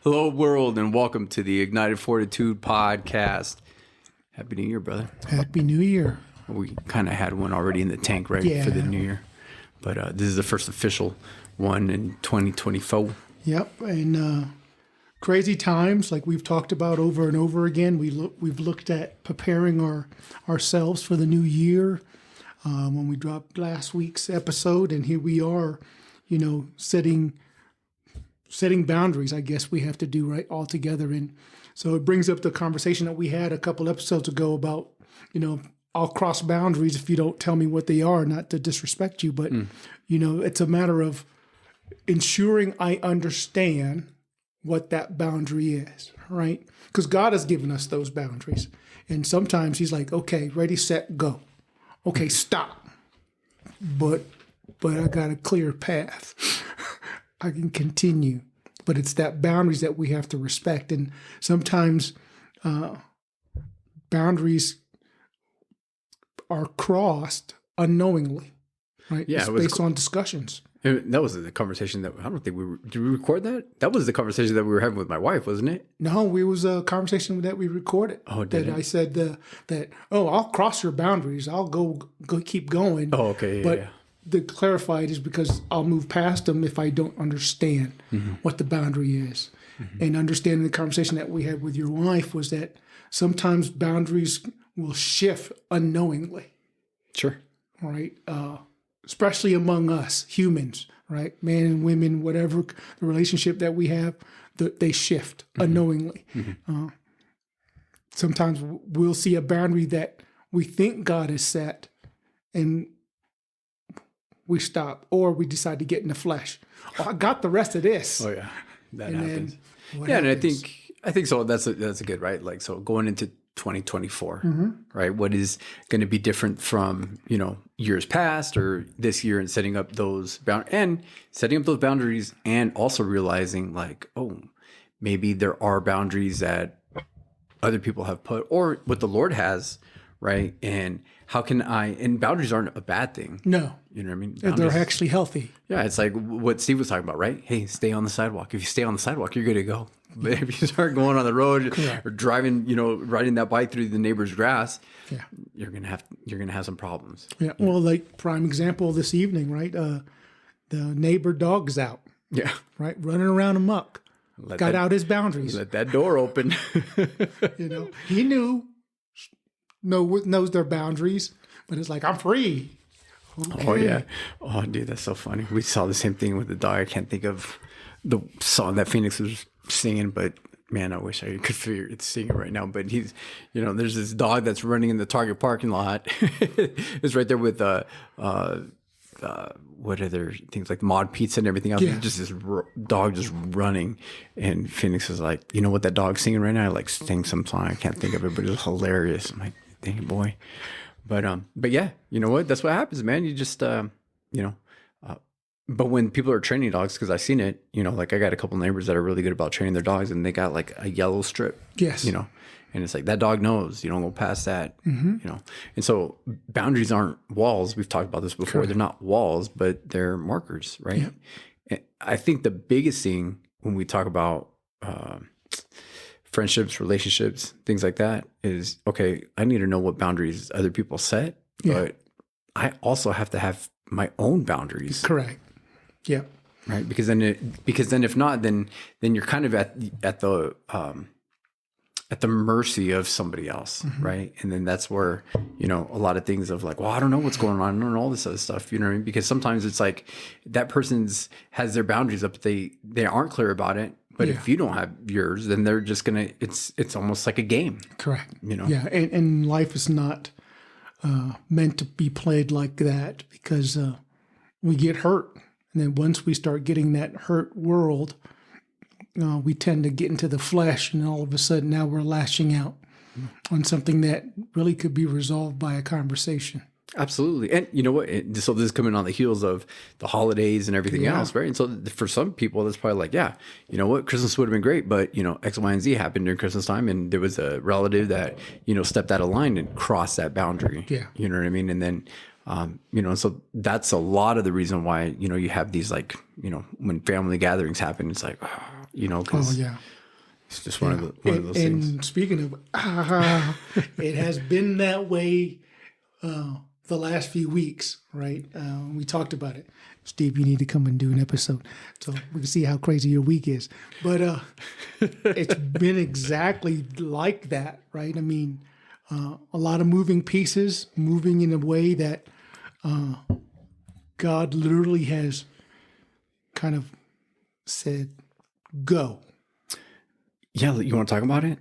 Hello, world, and welcome to the Ignited Fortitude podcast. Happy New Year, brother. Happy New Year. We kind of had one already in the tank, right, Yeah. for the New Year. But this is the first official one in 2024. Yep, and crazy times like we've talked about over and over again. We've looked at preparing ourselves for the new year when we dropped last week's episode, and here we are, setting boundaries. I guess we have to do right all together, and so it brings up the conversation that we had a couple episodes ago about I'll cross boundaries if you don't tell me what they are, not to disrespect you, but it's a matter of ensuring I understand what that boundary is, right? Because God has given us those boundaries. And sometimes he's like, okay, ready, set, go. Okay, stop. But I got a clear path. I can continue. But it's that boundaries that we have to respect. And sometimes boundaries are crossed unknowingly, right? Yeah, it's it was based on discussions. That was the conversation that I don't think did we record that? That was the conversation that we were having with my wife, wasn't it? No, it was a conversation that we recorded. Oh, did that it? I said that I'll cross your boundaries. I'll go keep going. Oh, okay. But Yeah. the clarified is because I'll move past them if I don't understand what the boundary is. And understanding the conversation that we had with your wife was that sometimes boundaries will shift unknowingly, Sure. right? Especially among us humans, right? Men and women, whatever the relationship that we have, they shift unknowingly. Sometimes we'll see a boundary that we think God has set, and we stop, or we decide to get in the flesh. Oh, I got the rest of this. Oh, yeah. That And happens. then what Yeah, and happens? I think so. That's a good, right? Like, so going into 2024, right? What is going to be different from, years past or this year, and setting up those boundaries, and also realizing like, oh, maybe there are boundaries that other people have put, or what the Lord has, right? And how can and boundaries aren't a bad thing. No, You know what I mean? they're Boundaries- actually healthy. yeah, it's like what Steve was talking about, right? Hey, stay on the sidewalk. If you stay on the sidewalk, you're good to go. But if you start going on the road or driving, riding that bike through the neighbor's grass, Yeah. you're gonna have some problems. Yeah. Well, like prime example this evening, right? The neighbor dog's out, Yeah, right? Running around amok. Got out his boundaries. Let that door open. He knows their boundaries, but it's like, I'm free. Oh yeah. Oh dude, that's so funny. We saw the same thing with the dog. I can't think of the song that Phoenix was singing, but man, I wish I could figure it sing it right now. But he's, there's this dog that's running in the Target parking lot. It's right there with what other things like Mod Pizza and everything else. Yeah. Just this dog just running, and Phoenix is like, you know what that dog's singing right now? I like sing some song. I can't think of it, but it was hilarious. I'm like, dang it, boy. But yeah, you know what? That's what happens, man. You just, but when people are training dogs, because I've seen it, like I got a couple neighbors that are really good about training their dogs, and they got like a yellow strip. Yes. And it's like that dog knows you don't go past that, And so boundaries aren't walls. We've talked about this before. Correct. They're not walls, but they're markers, right? Yep. And I think the biggest thing when we talk about friendships, relationships, things like that is, okay, I need to know what boundaries other people set, but I also have to have my own boundaries. Correct. Yeah. Right. Because then if not, then you're kind of at the mercy of somebody else. Right. And then that's where, a lot of things of like, well, I don't know what's going on and all this other stuff, you know what I mean? Because sometimes it's like that has their boundaries up. They aren't clear about it. But if you don't have yours, then they're just going to, it's almost like a game. Correct. Yeah. And life is not meant to be played like that, because we get hurt. And then once we start getting that hurt world, we tend to get into the flesh, and all of a sudden now we're lashing out on something that really could be resolved by a conversation. Absolutely. And you know what? So this is coming on the heels of the holidays and everything else, right? And so for some people, that's probably like, yeah, you know what? Christmas would have been great, but, X, Y, and Z happened during Christmas time, and there was a relative that, stepped out of line and crossed that boundary. Yeah. You know what I mean? And then, so that's a lot of the reason why, you have these like, when family gatherings happen, it's like, you know, Oh because yeah. it's just one of those things. And speaking of, it has been that way the last few weeks, right? We talked about it. Steve, you need to come and do an episode so we can see how crazy your week is. But it's been exactly like that, right? I mean, a lot of moving pieces, moving in a way that God literally has kind of said, go. Yeah, you want to talk about it?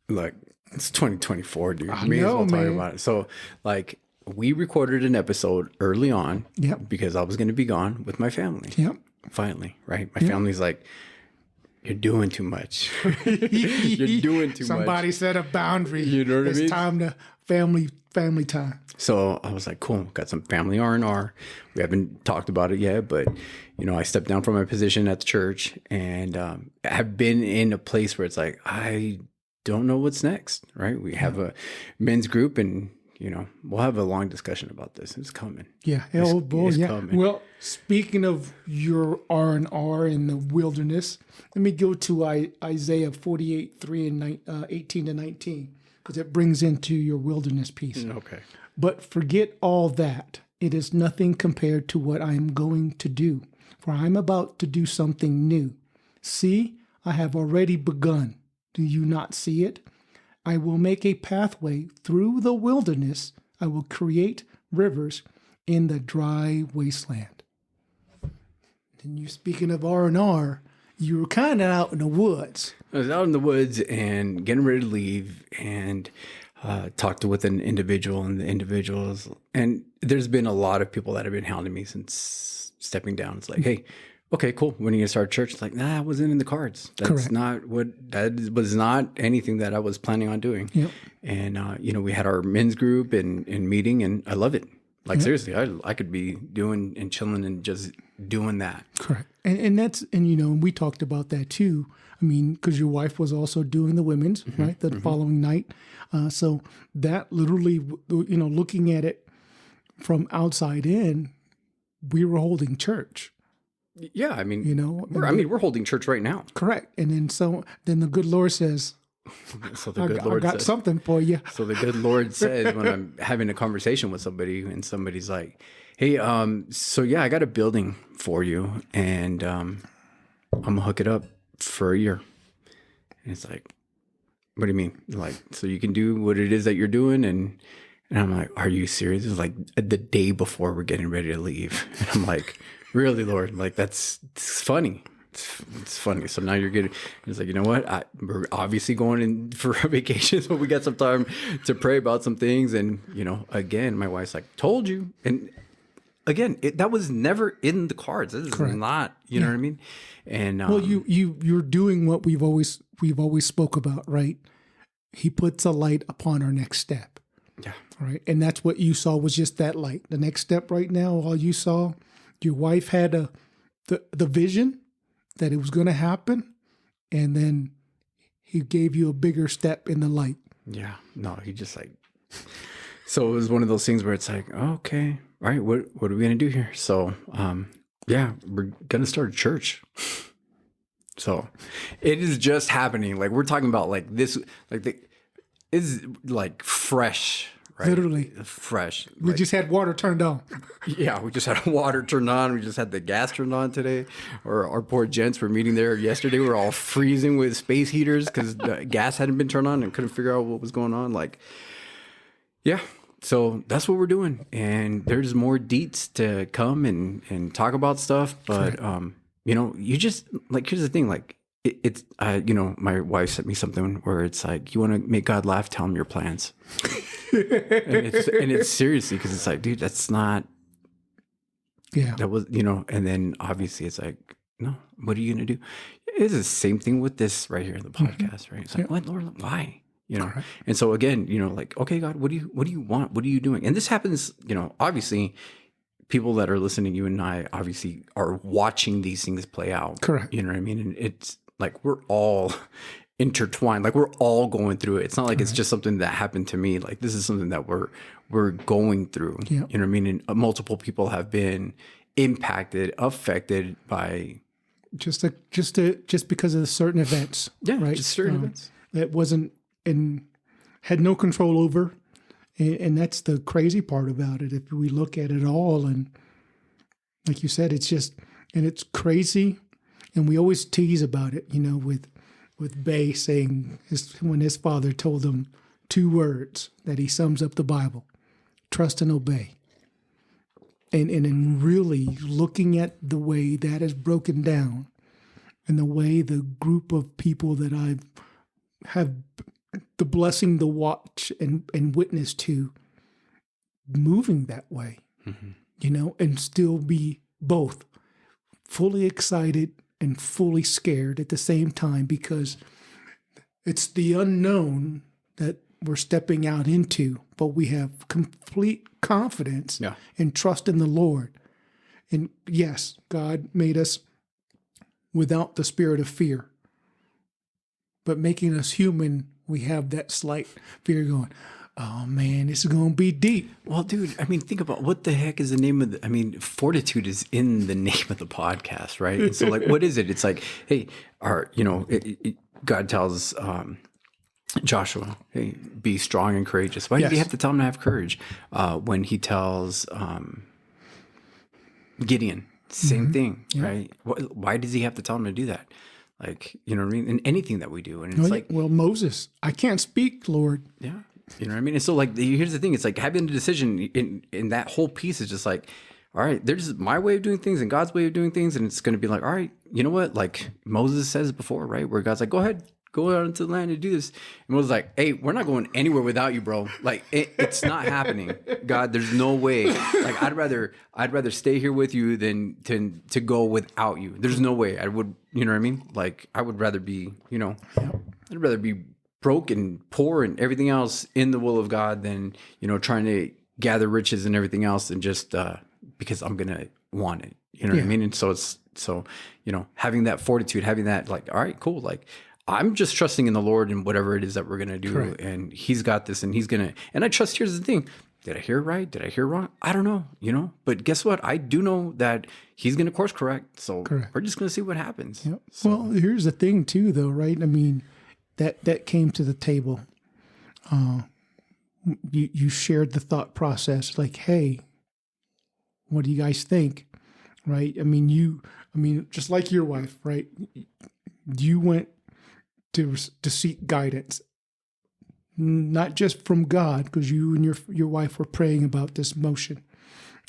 Like, it's 2024, dude. I May as know, well talk man. about it. So, like, we recorded an episode early on Yep. because I was going to be gone with my family. Yep. Finally, right? My family's like, you're doing too much. You're doing too much. Somebody set a boundary. You know what I mean? It's time to family time. So I was like, cool, got some family R&R. We haven't talked about it yet, but, you know, I stepped down from my position at the church and have been in a place where it's like, I don't know what's next, right? We have a men's group and, you know, we'll have a long discussion about this. It's coming. Yeah. It's yeah. coming. Well, speaking of your R&R in the wilderness, let me go to Isaiah 48:3 and 18 to 19, because it brings into your wilderness piece. Okay. But forget all that. It is nothing compared to what I am going to do, for I am about to do something new. See, I have already begun. Do you not see it? I will make a pathway through the wilderness. I will create rivers in the dry wasteland. And you speaking of R&R, you were kind of out in the woods. I was out in the woods and getting ready to leave and talked with an individual, and the individuals, and there's been a lot of people that have been hounding me since stepping down. It's like, hey, okay, cool. When are you gonna start church? It's like, nah, it wasn't in the cards. That's Correct. that was not anything that I was planning on doing. Yep. And you know, we had our men's group and meeting, and I love it. Like seriously, I could be doing and chilling and just doing that. Correct. And that's, and you know, we talked about that too. I mean, because your wife was also doing the women's, right, the following night. So that literally, you know, looking at it from outside in, we were holding church. Yeah, I mean, You know, we're holding church right now. correct. And then the good Lord says, So the I, good I Lord got says, something for you. So the good Lord says when I'm having a conversation with somebody and somebody's like, hey, so yeah, I got a building for you and I'm gonna hook it up for a year. And it's like, what do you mean? Like, so you can do what it is that you're doing? And I'm like, are you serious? It's like the day before we're getting ready to leave. And I'm like, really, Lord? Like, it's funny. It's funny. So now you're getting, it's like, you know what? We're obviously going in for a vacation, so we got some time to pray about some things. And, you know, again, my wife's like, told you. And again, that was never in the cards. This is not, you know what I mean? And Well, you're doing what we've always spoke about, right? He puts a light upon our next step. yeah, Right. And that's what you saw was just that light. The next step right now, all you saw, your wife had the vision that it was going to happen. And then he gave you a bigger step in the light. yeah, no, he just like, so it was one of those things where it's like, okay, all right, what are we going to do here? So, yeah, we're going to start a church. So it is just happening. Like we're talking about like this, like it's like fresh, right? Literally. Fresh. We just had water turned on. Yeah, we just had water turned on. We just had the gas turned on today. Or our poor gents were meeting there yesterday. We were all freezing with space heaters because the gas hadn't been turned on and couldn't figure out what was going on. Like, yeah. So that's what we're doing. And there's more deets to come and talk about stuff. But, you know, you just, like, here's the thing. Like, it's, you know, my wife sent me something where it's like, you want to make God laugh, tell him your plans. and it's seriously, because it's like, dude, that's not, Yeah. that was, you know, and then obviously it's like, no, what are you going to do? It's the same thing with this right here in the podcast, right? It's like, what, Lord, why? You know? And so again, you know, like, okay, God, what do you want? What are you doing? And this happens, you know, obviously people that are listening, you and I obviously are watching these things play out. Correct. You know what I mean? And it's like, we're all intertwined, like we're all going through it. It's not like it's just something that happened to me. Like this is something that we're going through. Yeah. You know what I mean? And multiple people have been impacted, affected by just because of the certain events. Yeah, right. just certain events. That wasn't and had no control over. And that's the crazy part about it. If we look at it all, and like you said, it's crazy. And we always tease about it, with Bay saying when his father told him 2 words that he sums up the Bible: trust and obey. And in really looking at the way that is broken down, and the way the group of people that I have the blessing to watch and witness to moving that way, and still be both fully excited and fully scared at the same time, because it's the unknown that we're stepping out into, but we have complete confidence and trust in the Lord. And yes, God made us without the spirit of fear, but making us human, we have that slight fear going, oh man, this is going to be deep. Well, dude, I mean, think about what the heck is the name of fortitude is in the name of the podcast, right? And so like, what is it? It's like, hey, God tells Joshua, hey, be strong and courageous. Why did he have to tell him to have courage? When he tells Gideon, same thing, right? Why does he have to tell him to do that? Like, you know what I mean? In anything that we do. And it's Moses, I can't speak, Lord. Yeah. You know what I mean? And so like, here's the thing. It's like having a decision in that whole piece is just like, all right, there's my way of doing things and God's way of doing things. And it's going to be like, all right, you know what? Like Moses says before, right? Where God's like, go ahead, go out into the land and do this. And Moses like, hey, we're not going anywhere without you, bro. Like it's not happening. God, there's no way. Like I'd rather stay here with you than to go without you. There's no way I would, you know what I mean? Like I would rather be, I'd rather be broke and poor and everything else in the will of God than, trying to gather riches and everything else and just because I'm going to want it. You know what I mean? And so having that fortitude, having that like, all right, cool. Like I'm just trusting in the Lord and whatever it is that we're going to do. Correct. And he's got this and he's going to, and I trust, here's the thing. Did I hear right? Did I hear wrong? I don't know, but guess what? I do know that he's going to course correct. So we're just going to see what happens. Yep. So. Well, here's the thing too, though, right? I mean, that came to the table. You shared the thought process, like, hey, what do you guys think? Right? I mean, just like your wife, right? You went to seek guidance, not just from God, because you and your wife were praying about this motion,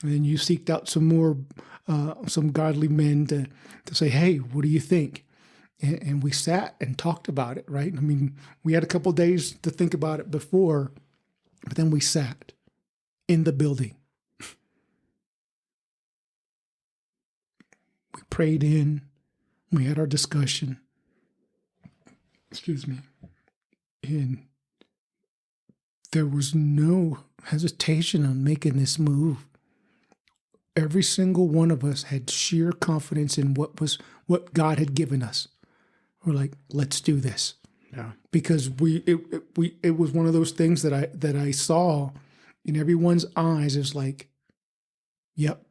and then you seeked out some godly men to say, hey, what do you think? And we sat and talked about it, right? I mean, we had a couple of days to think about it before, but then we sat in the building. We prayed in, we had our discussion. Excuse me. And there was no hesitation on making this move. Every single one of us had sheer confidence in what God had given us. We're like, let's do this. Yeah. Because it was one of those things that I saw in everyone's eyes is like, yep,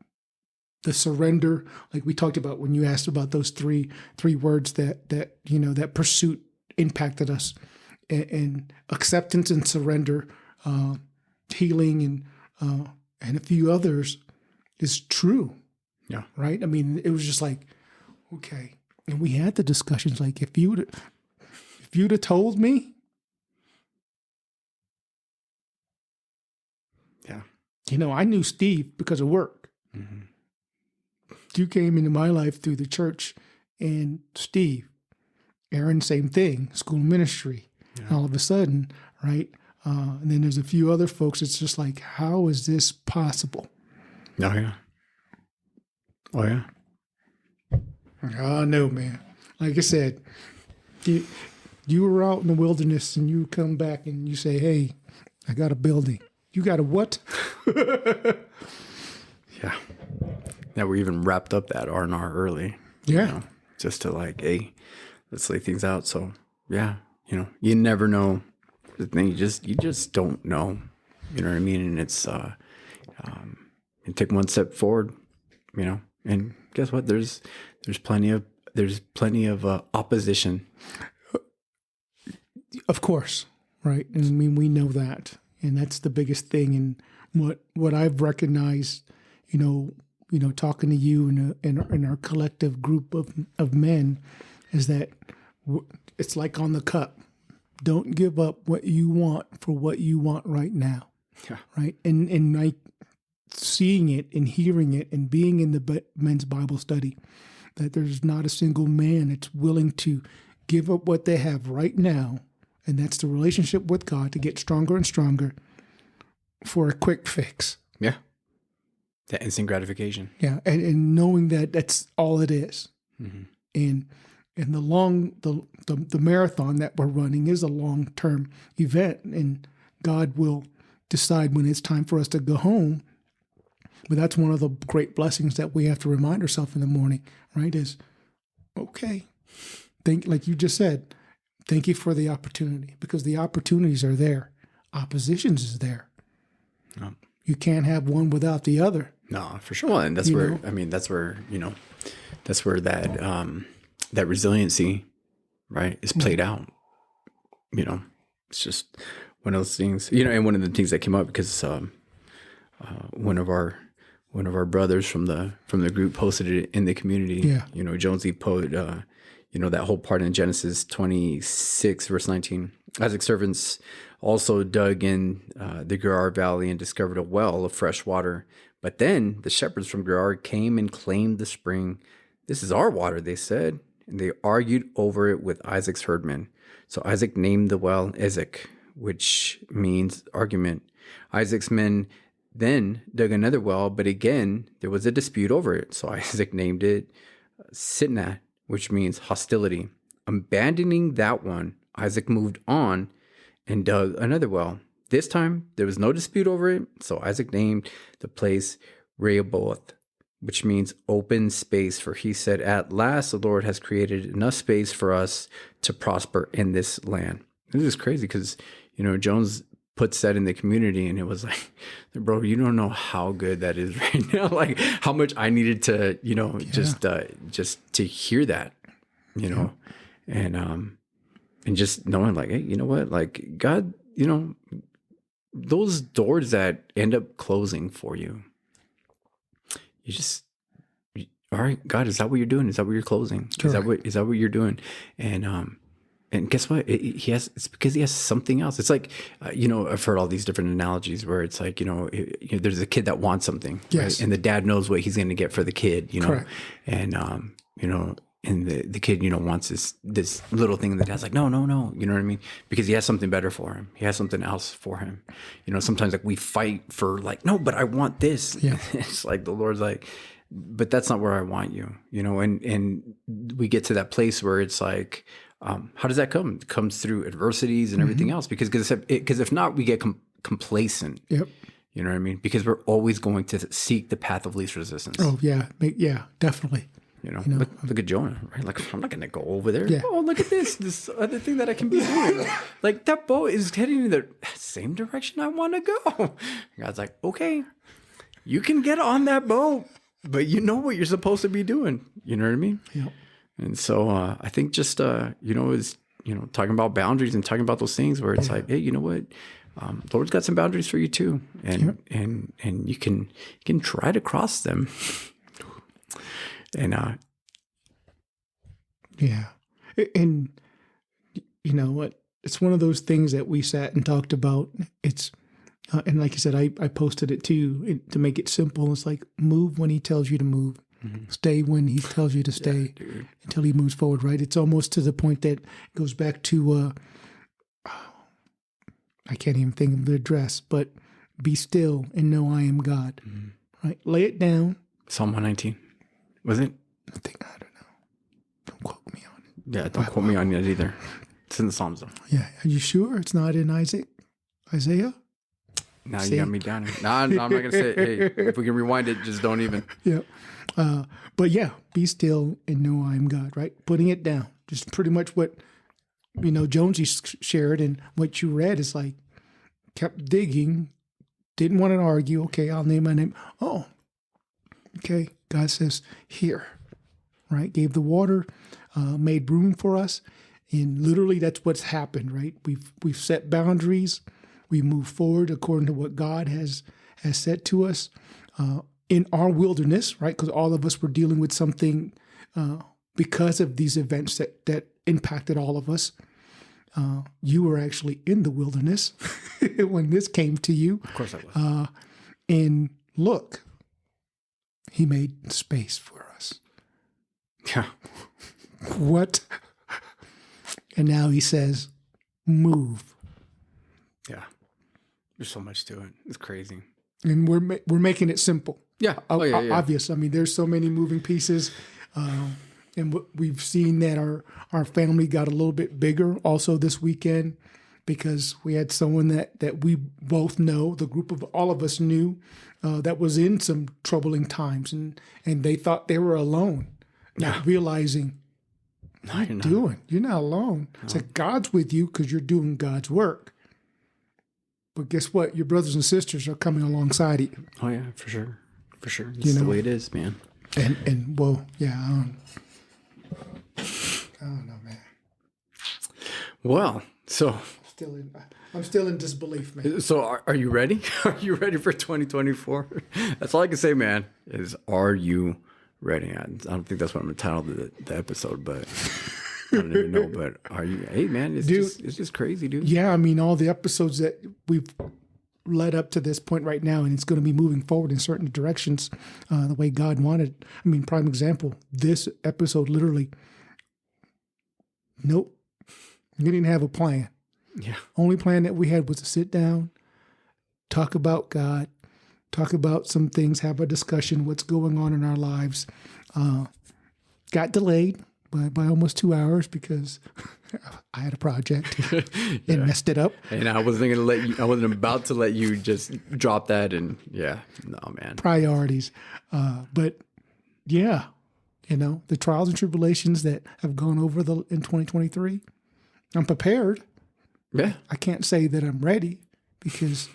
the surrender, like we talked about when you asked about those three words that pursuit impacted us, and acceptance and surrender, healing and a few others is true. Yeah. Right. I mean, it was just like, okay. And we had the discussions like, if you'd have told me, I knew Steve because of work. Mm-hmm. You came into my life through the church, and Steve, Aaron, same thing, school ministry. Yeah. All of a sudden, right? And then there's a few other folks. It's just like, how is this possible? Oh yeah. Oh yeah. Oh, no, man. Like I said, you were out in the wilderness and you come back and you say, hey, I got a building. You got a what? Yeah. Yeah, we even wrapped up that R&R early. Yeah. Just to like, hey, let's lay things out. So, yeah, you never know. The thing, you just don't know. You know what I mean? And it's, you take one step forward, and guess what? There's plenty of there's plenty of opposition. Of course, right? And I mean, we know that, and that's the biggest thing. And what I've recognized, talking to you and our collective group of men, is that it's like on the cup. Don't give up what you want for what you want right now. Yeah. Right. And like seeing it and hearing it and being in the men's Bible study, that there's not a single man that's willing to give up what they have right now. And that's the relationship with God, to get stronger and stronger for a quick fix. Yeah. That instant gratification. Yeah. And knowing that that's all it is. Mm-hmm. And the marathon that we're running is a long-term event, and God will decide when it's time for us to go home. But that's one of the great blessings that we have to remind ourselves in the morning, right? Is, okay, like you just said, thank you for the opportunity, because the opportunities are there. Oppositions is there. Oh. You can't have one without the other. No, for sure. Well, and that's where, I mean, that's where that, that resiliency, right, is played out. It's just one of those things, and one of the things that came up because one of our brothers from the group posted it in the community. Yeah. Jonesy put, that whole part in Genesis 26, verse 19. Isaac's servants also dug in the Gerar Valley and discovered a well of fresh water. But then the shepherds from Gerar came and claimed the spring. "This is our water," they said. And they argued over it with Isaac's herdmen. So Isaac named the well Ezek, which means argument. Isaac's men then dug another well, but again, there was a dispute over it. So Isaac named it Sitnah, which means hostility. Abandoning that one, Isaac moved on and dug another well. This time, there was no dispute over it. So Isaac named the place Rehoboth, which means open space, for he said, "At last the Lord has created enough space for us to prosper in this land." This is crazy because, Jones puts that in the community, and it was like, bro, you don't know how good that is right now. Like how much I needed to, just to hear that, and just knowing like, hey, you know what, like God, those doors that end up closing for you, you just, all right, God, is that what you're doing? Is that what you're closing? Correct. Is that what you're doing? And guess what? It's because he has something else. It's like, I've heard all these different analogies where it's like, there's a kid that wants something, yes, right? And the dad knows what he's going to get for the kid, Correct. And and the kid, wants this little thing, and the dad's like, no, you know what I mean? Because he has something better for him. He has something else for him. Sometimes like we fight for like, no, but I want this. Yeah. It's like the Lord's like, but that's not where I want you, and we get to that place where it's like, how does that come? It comes through adversities and everything else, because if not, we get complacent. Yep. You know what I mean? Because we're always going to seek the path of least resistance. Oh yeah. Yeah, definitely. Look at Jonah, right? Like, I'm not going to go over there. Yeah. Oh, look at this other thing that I can be doing. Like, that boat is heading in the same direction I want to go. God's like, okay, you can get on that boat, but you know what you're supposed to be doing. You know what I mean? Yeah. And so I think just, is, talking about boundaries and talking about those things where it's like, hey, you know what? Lord's got some boundaries for you too. And you can try to cross them. And yeah, and you know what? It's one of those things that we sat and talked about. It's and like you said, I posted it too to make it simple. It's like, move when he tells you to move, stay when he tells you to stay, until he moves forward. Right? It's almost to the point that goes back to I can't even think of the address, but be still and know I am God. Right? Lay it down. Psalm 119. Was it? I don't know. Don't quote me on it. Yeah, don't quote me on it either. It's in the Psalms though. Yeah, are you sure it's not in Isaiah? Now you got me down. No, I'm not gonna say it. Hey, if we can rewind it, just don't even. Yeah, but yeah, be still and know I am God. Right, putting it down. Just pretty much what Jonesy shared and what you read is like, kept digging, didn't want to argue. Okay, I'll name my name. Oh, okay. God says, here, right? Gave the water, made room for us. And literally that's what's happened, right? We've set boundaries. We move forward according to what God has said to us in our wilderness, right? Because all of us were dealing with something because of these events that impacted all of us. You were actually in the wilderness when this came to you. Of course I was. And look, he made space for us. Yeah. What? And now he says, move. Yeah. There's so much to it. It's crazy. And we're making it simple. Yeah. Oh, yeah. Obvious. I mean, there's so many moving pieces. And we've seen that our family got a little bit bigger also this weekend because we had someone that we both know, the group of all of us knew, that was in some troubling times. And they thought they were alone, not realizing, you're not alone. No. It's like God's with you because you're doing God's work. But guess what? Your brothers and sisters are coming alongside you. Oh, yeah, for sure. For sure. That's the way it is, man. And well, yeah, I don't know, man. Well, so I'm still in disbelief, man. So are you ready? Are you ready for 2024? That's all I can say, man, is are you ready? I don't think that's what I'm entitled the episode, but I don't even know. But are you? Hey, man, it's just crazy, dude. Yeah, I mean, all the episodes that we've led up to this point right now, and it's going to be moving forward in certain directions the way God wanted. I mean, prime example, this episode literally, nope, we didn't have a plan. Yeah. Only plan that we had was to sit down, talk about God, talk about some things, have a discussion, what's going on in our lives. Got delayed by almost 2 hours because I had a project and messed it up. And I wasn't about to let you just drop that. And yeah, no, man. Priorities. But yeah, the trials and tribulations that have gone over in 2023, I'm prepared. Yeah. I can't say that I'm ready because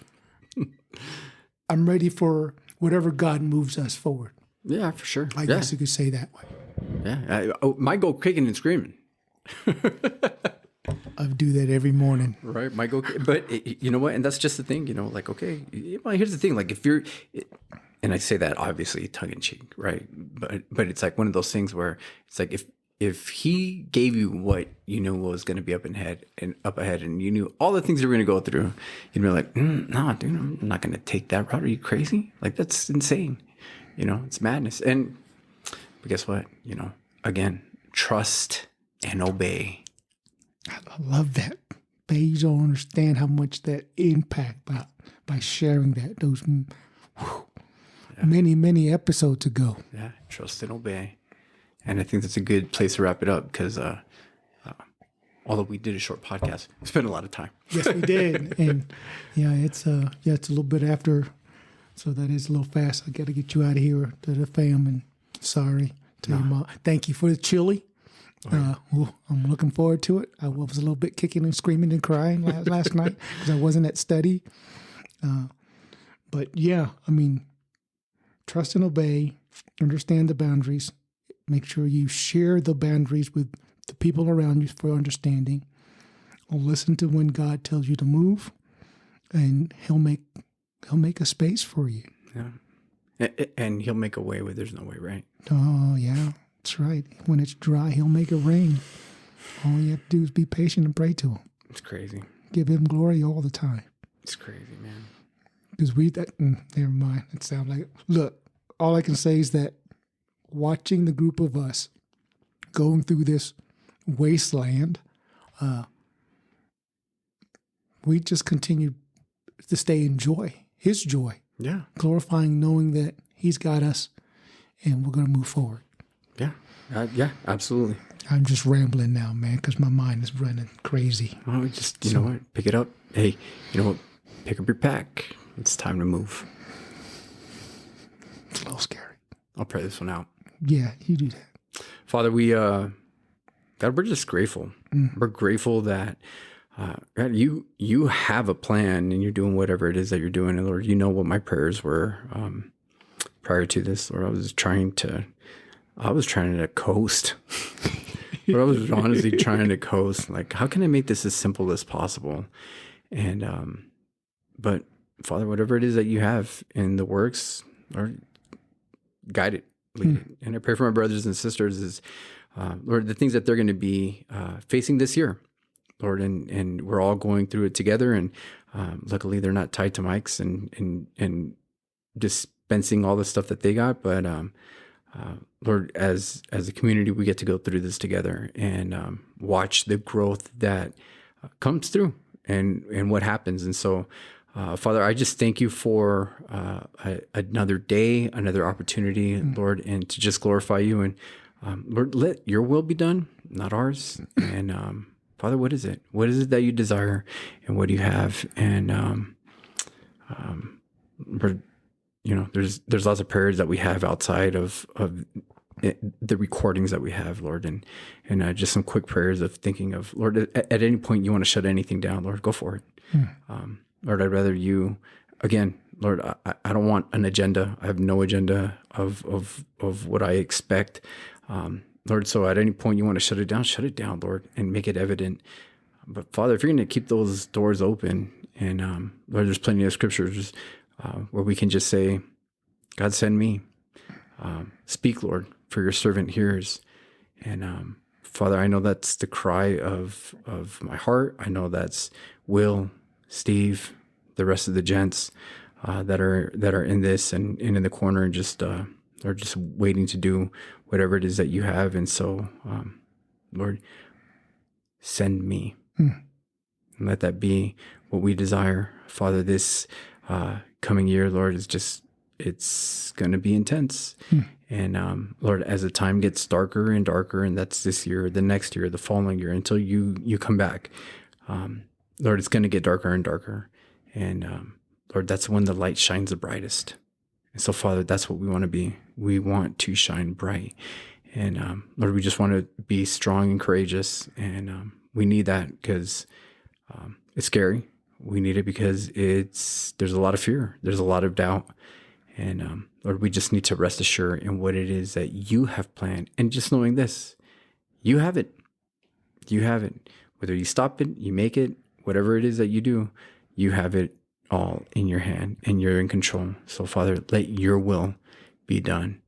I'm ready for whatever God moves us forward. Yeah, for sure. I guess you could say that way. Yeah. Might go kicking and screaming. I do that every morning. Right. Might go, but you know what? And that's just the thing, like, okay, well, here's the thing. Like if you're, and I say that obviously tongue in cheek, right? But it's like one of those things where it's like, if he gave you what you knew was going to be up ahead and you knew all the things you were going to go through, you'd be like, no, dude, I'm not going to take that route. Are you crazy? Like, that's insane. It's madness. But guess what? Again, trust and obey. I love that. But you don't understand how much that impact by sharing that many, many episodes ago. Yeah, trust and obey. And I think that's a good place to wrap it up because although we did a short podcast, we spent a lot of time. Yes, we did. And it's a little bit after, so that is a little fast. I got to get you out of here to the fam, and sorry to your mom. Thank you for the chili. I'm looking forward to it. I was a little bit kicking and screaming and crying last night because I wasn't at study. But yeah, I mean, trust and obey, understand the boundaries. Make sure you share the boundaries with the people around you for understanding. Listen to when God tells you to move, and He'll make a space for you. Yeah, and He'll make a way where there's no way, right? Oh yeah, that's right. When it's dry, He'll make it rain. All you have to do is be patient and pray to Him. It's crazy. Give Him glory all the time. It's crazy, man. Because never mind. It sounds like, look, all I can say is that watching the group of us going through this wasteland, we just continue to stay in joy, His joy. Yeah. Glorifying, knowing that He's got us and we're going to move forward. Yeah. Yeah, absolutely. I'm just rambling now, man, because my mind is running crazy. Oh, just, you know what? Pick it up. Hey, you know what? Pick up your pack. It's time to move. It's a little scary. I'll pray this one out. Yeah, you do that. Father, God, we're just grateful. Mm. We're grateful that God, you have a plan and you're doing whatever it is that you're doing. And Lord, you know what my prayers were prior to this. Lord, I was trying to I was trying to coast. But I was honestly trying to coast. Like, how can I make this as simple as possible? And, but Father, whatever it is that you have in the works, Lord, guide it, lead it. And I pray for my brothers and sisters is, Lord, the things that they're going to be facing this year, Lord, and we're all going through it together. And luckily, they're not tied to mics and dispensing all the stuff that they got. But Lord, as a community, we get to go through this together and watch the growth that comes through and what happens. And so, Father, I just thank you for another day, another opportunity, Lord, and to just glorify you. And Lord, let your will be done, not ours. And Father, what is it? What is it that you desire, and what do you have? And Lord, you know, there's lots of prayers that we have outside of the recordings that we have, Lord, and just some quick prayers of thinking of, Lord, at any point you want to shut anything down, Lord, go for it. Lord, I'd rather you, again, Lord, I don't want an agenda. I have no agenda of what I expect. Lord, so at any point you want to shut it down, Lord, and make it evident. But Father, if you're going to keep those doors open, and Lord, there's plenty of scriptures where we can just say, God, send me. Speak, Lord, for your servant hears. And Father, I know that's the cry of my heart. I know that's Will, Steve, the rest of the gents that are in this and in the corner and just are just waiting to do whatever it is that you have. And so, Lord, send me. And let that be what we desire. Father, this coming year, Lord, it's going to be intense. And Lord, as the time gets darker and darker, and that's this year, the next year, the following year, until you come back, Lord, it's going to get darker and darker. And Lord, that's when the light shines the brightest. And so, Father, that's what we want to be. We want to shine bright. And Lord, we just want to be strong and courageous. And we need that because it's scary. We need it because there's a lot of fear. There's a lot of doubt. And Lord, we just need to rest assured in what it is that you have planned. And just knowing this, you have it. You have it. Whether you stop it, you make it, whatever it is that you do, you have it all in your hand and you're in control. So Father, let your will be done.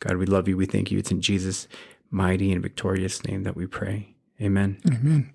God, we love you. We thank you. It's in Jesus' mighty and victorious name that we pray. Amen. Amen.